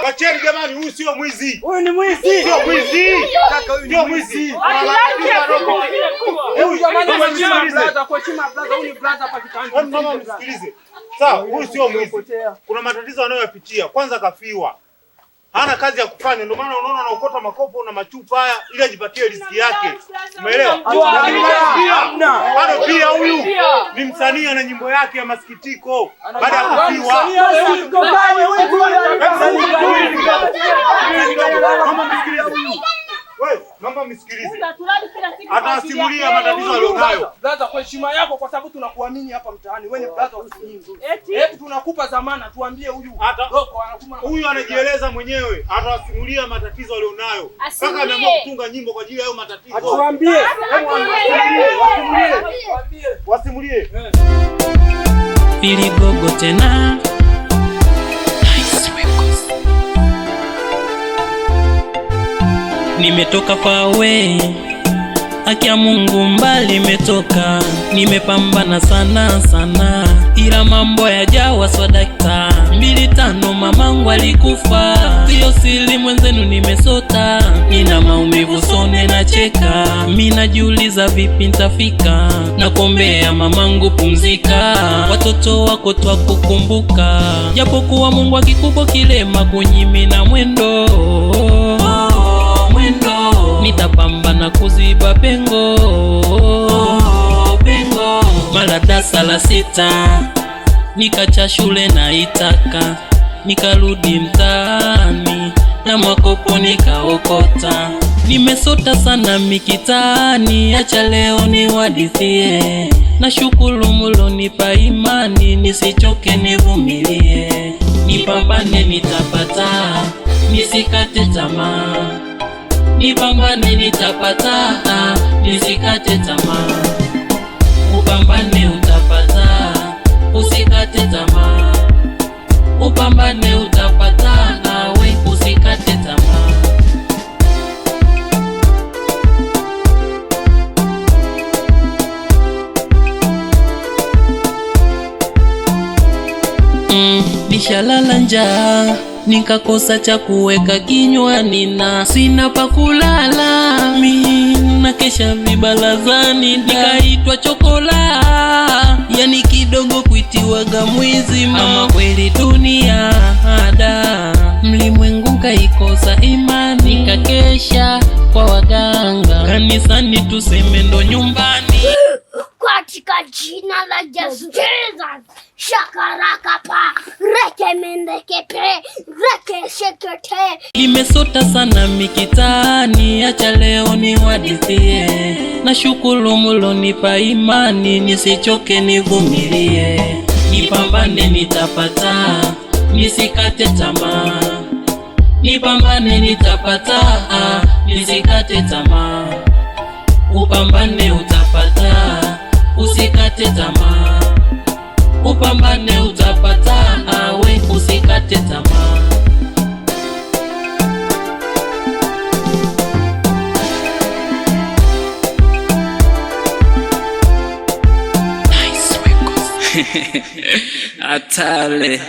Acheni jamani, huyu sio mwizi. Huyu ni mwizi. Sio mwizi. Kaka huyu ni mwizi. Huyu jamani anaheshima brother, kwa heshima brother, huyu ni brother hapa kitani. Mama msikilize. Sawa, huyu sio mwizi. Kuna matatizo anayoyapitia. Kwanza kafiwa. Hana kazi ya kufanya, ndio maana unaona anaokota makopo na machupa haya ili ajipatie riziki yake. Umeelewa? Bado pia huyu ni msanii ana nyimbo yake ya masikitiko baada ya kufiwa. Mama msikilize. Atasimulia matatizo aliyonayo. Brother, kwa heshima yako, kwa sababu tunakuamini hapa mtaani. Wewe ni brother wa nyingi. Eti tunakupa zamana, tuambie huyu anajieleza mwenyewe. Atasimulia matatizo aliyonayo. Mpaka ameamua kutunga nyimbo kwa ajili ya hayo matatizo. Atuambie. Wasimulie. Piligogo tena. Nimetoka far away, haki ya Mungu mbali nimetoka. Nimepambana sana, ila mambo yajawa swadakta. 25 mamangu alikufa, sio siri mwenzenu nimesota. Nina maumivu sone na cheka, mimi najiuliza vipi nitafika. Nakuombea mamangu pumzika, watoto wako twakukumbuka. Japokuwa Mungu akikupa kilema kunyimi na mwendo, nitapambana kuziba pengo. Mara darasa la 6 nikacha shule na itaka, nikarudi mtaani na makopo nikaokota. Nimesota sana mikitani, acha leo niwadithie. Nashukuru mulonipa imani, nisichoke nivumilie. Nipambane nitapata, nisikate tamaa. Nipambane nitapata, nisikate tamaa. Upambane utapata, usikate tamaa. Upambane utapata, nawe usikate tamaa. Nishalala njaa, nikakosa cha kuweka kinywani na sina pa kulala. Mimi nakesha vibalazani, nikaitwa chokola. Yani kidogo kuitiwaga mwizi. Mama kweli dunia ada, mlimwengu kaikosa imani. Nikakesha kwa waganga, kanisani tuseme ndo nyumbani. Katika jina la Yesu Jesus, shakarakapa, rekemendekepe, rekeshekete. Nimesota sana mikitani, acha leo niwadithie. Nashukuru mulonipa imani, nisichoke nivumilie. Nipambane nitapata, nisikate tamaa. Nipambane nitapata, nisikate tamaa. Upambane utapata, usikate tamaa. Upambane utapata, awe usikate tamaa. Atale.